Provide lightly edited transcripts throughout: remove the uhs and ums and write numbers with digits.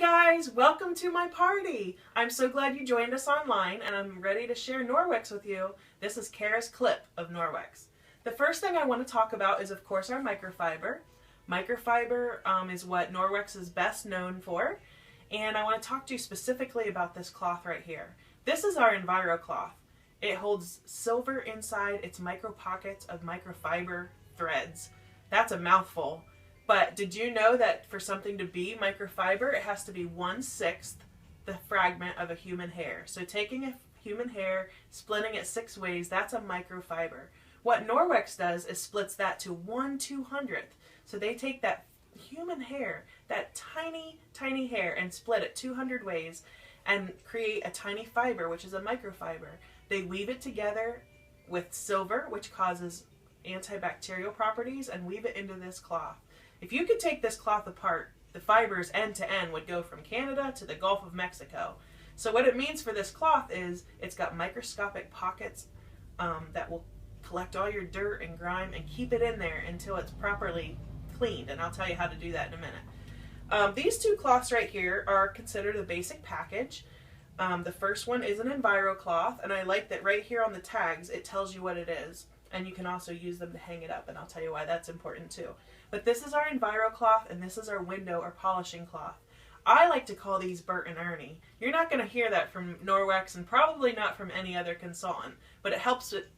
guys, welcome to my party. I'm so glad you joined us online and I'm ready to share Norwex with you. This is Kara's clip of Norwex. The first thing I want to talk about is of course our microfiber. Microfiber is what Norwex is best known for, and I want to talk to you specifically about this cloth right here. This is our Enviro cloth. It holds silver inside its micro pockets of microfiber threads. That's a mouthful. But did you know that for something to be microfiber, it has to be 1/6 the fragment of a human hair? So taking a human hair, splitting it 6 ways, that's a microfiber. What Norwex does is splits that to 1/200th. So they take that human hair, that tiny, tiny hair, and split it 200 ways and create a tiny fiber, which is a microfiber. They weave it together with silver, which causes antibacterial properties, and weave it into this cloth. If you could take this cloth apart, the fibers end to end would go from Canada to the Gulf of Mexico. So what it means for this cloth is it's got microscopic pockets that will collect all your dirt and grime and keep it in there until it's properly cleaned. And I'll tell you how to do that in a minute. These two cloths right here are considered a basic package. The first one is an Enviro cloth, and I like that right here on the tags it tells you what it is. And you can also use them to hang it up, and I'll tell you why that's important too. But this is our Enviro cloth, and this is our window or polishing cloth. I like to call these Bert and Ernie. You're not going to hear that from Norwex, and probably not from any other consultant, but it helps it,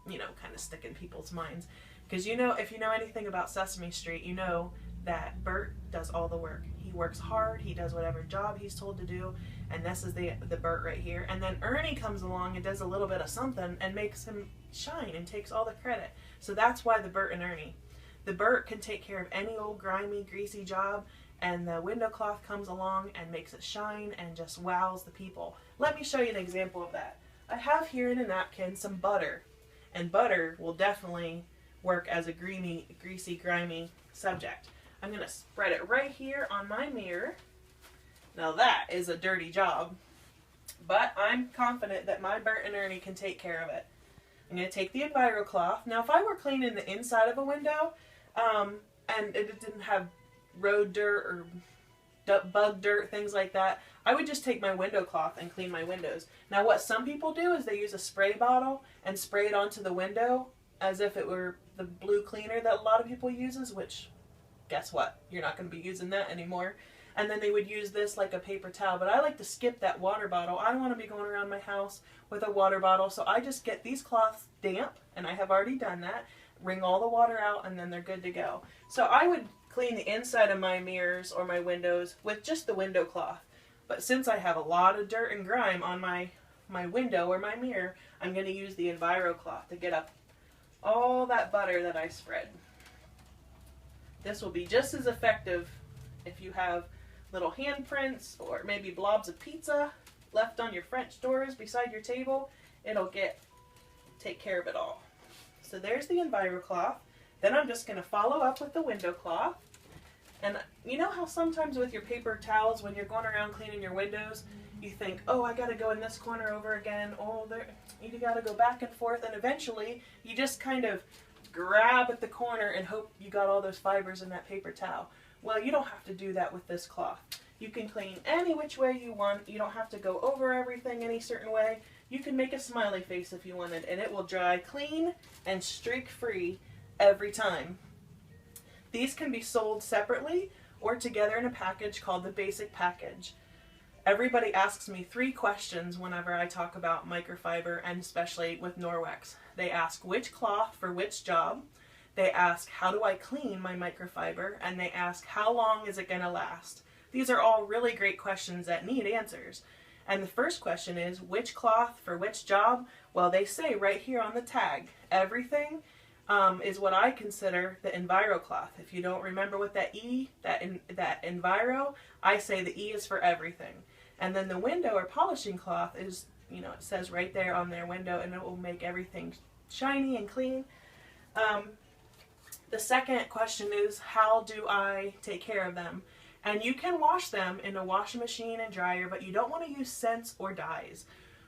kind of stick in people's minds. Because if you know anything about Sesame Street, you know that Bert does all the work. He works hard, he does whatever job he's told to do, and this is the Bert right here. And then Ernie comes along and does a little bit of something and makes him shine and takes all the credit. So that's why the Bert and Ernie. The Bert can take care of any old grimy, greasy job, and the window cloth comes along and makes it shine and just wows the people. Let me show you an example of that. I have here in a napkin some butter, and butter will definitely work as a greasy, grimy subject. I'm going to spread it right here on my mirror. Now that is a dirty job, but I'm confident that my Bert and Ernie can take care of it. I'm going to take the Enviro cloth. Now if I were cleaning the inside of a window, and it didn't have road dirt or bug dirt, things like that, I would just take my window cloth and clean my windows. Now what some people do is they use a spray bottle and spray it onto the window as if it were the blue cleaner that a lot of people uses, which guess what? You're not going to be using that anymore. And then they would use this like a paper towel, but I like to skip that water bottle. I don't want to be going around my house with a water bottle, so I just get these cloths damp, and I have already done that, wring all the water out, and then they're good to go. So I would clean the inside of my mirrors or my windows with just the window cloth. But since I have a lot of dirt and grime on my window or my mirror, I'm going to use the Enviro cloth to get up all that butter that I spread. This will be just as effective if you have little handprints or maybe blobs of pizza left on your French doors beside your table. It'll take care of it all. So there's the Enviro cloth. Then I'm just going to follow up with the window cloth. And you know how sometimes with your paper towels, when you're going around cleaning your windows, you think, oh, I got to go in this corner over again. Oh, you got to go back and forth. And eventually you just kind of grab at the corner and hope you got all those fibers in that paper towel. Well, you don't have to do that with this cloth. You can clean any which way you want. You don't have to go over everything any certain way. You can make a smiley face if you wanted, and it will dry clean and streak-free every time. These can be sold separately or together in a package called the basic package. Everybody asks me 3 questions whenever I talk about microfiber, and especially with Norwex. They ask which cloth for which job. They ask, how do I clean my microfiber? And they ask, how long is it going to last? These are all really great questions that need answers. And the first question is, which cloth for which job? Well, they say right here on the tag, everything is what I consider the Enviro cloth. If you don't remember what that Enviro, I say the E is for everything. And then the window or polishing cloth is, it says right there on their window, and it will make everything shiny and clean. The second question is, how do I take care of them? And you can wash them in a washing machine and dryer, but you don't want to use scents or dyes.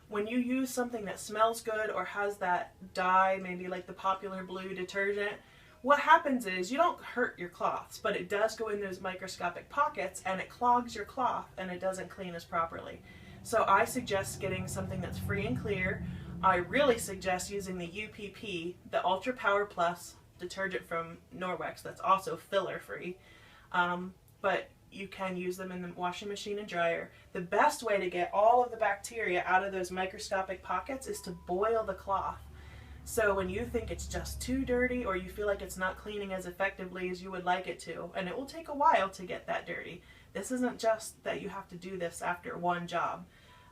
When you use something that smells good or has that dye, maybe like the Popular Blue detergent, What happens is you don't hurt your cloths, but it does go in those microscopic pockets and it clogs your cloth and it doesn't clean as properly. So I suggest getting something that's free and clear. I really suggest using the UPP, the Ultra Power Plus detergent from Norwex that's also filler free. But you can use them in the washing machine and dryer. The best way to get all of the bacteria out of those microscopic pockets is to boil the cloth. So when you think it's just too dirty or you feel like it's not cleaning as effectively as you would like it to, and it will take a while to get that dirty. This isn't just that you have to do this after one job.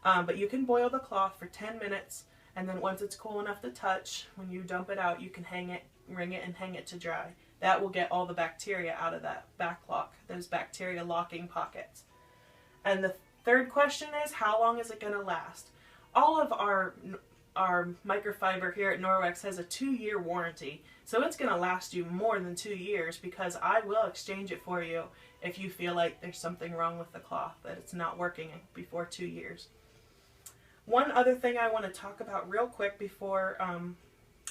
But you can boil the cloth for 10 minutes, and then once it's cool enough to touch, when you dump it out, you can hang it, wring it, and hang it to dry. That will get all the bacteria out of that back lock, those bacteria locking pockets. And the third question is, how long is it going to last? All of our microfiber here at Norwex has a 2-year warranty, so it's going to last you more than 2 years, because I will exchange it for you if you feel like there's something wrong with the cloth, that it's not working before 2 years. One other thing I want to talk about real quick before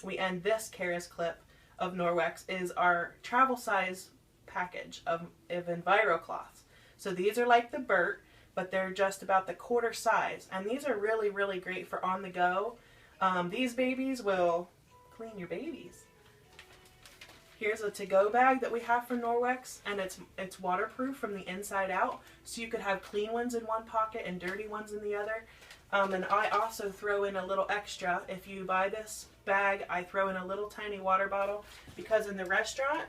we end this Kara's clip of Norwex is our travel size package of Enviro cloths. So these are like the Burt, but they're just about the quarter size, and these are really, really great for on the go. These babies will clean your babies. Here's a to-go bag that we have from Norwex, and it's waterproof from the inside out, so you could have clean ones in one pocket and dirty ones in the other. And I also throw in a little extra. If you buy this bag, I throw in a little tiny water bottle, because in the restaurant,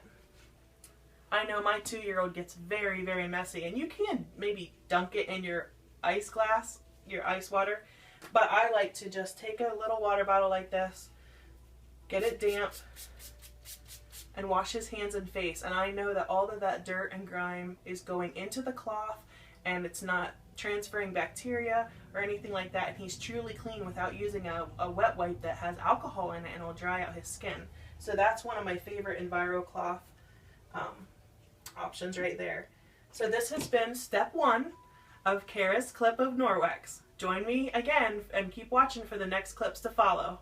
I know my 2-year-old gets very, very messy, and you can maybe dunk it in your ice glass, your ice water, but I like to just take a little water bottle like this, get it damp, and wash his hands and face. And I know that all of that dirt and grime is going into the cloth, and it's not transferring bacteria or anything like that, and he's truly clean without using a wet wipe that has alcohol in it and will dry out his skin. So that's one of my favorite Enviro cloth options right there. So this has been step 1 of Kara's clip of Norwex. Join me again and keep watching for the next clips to follow.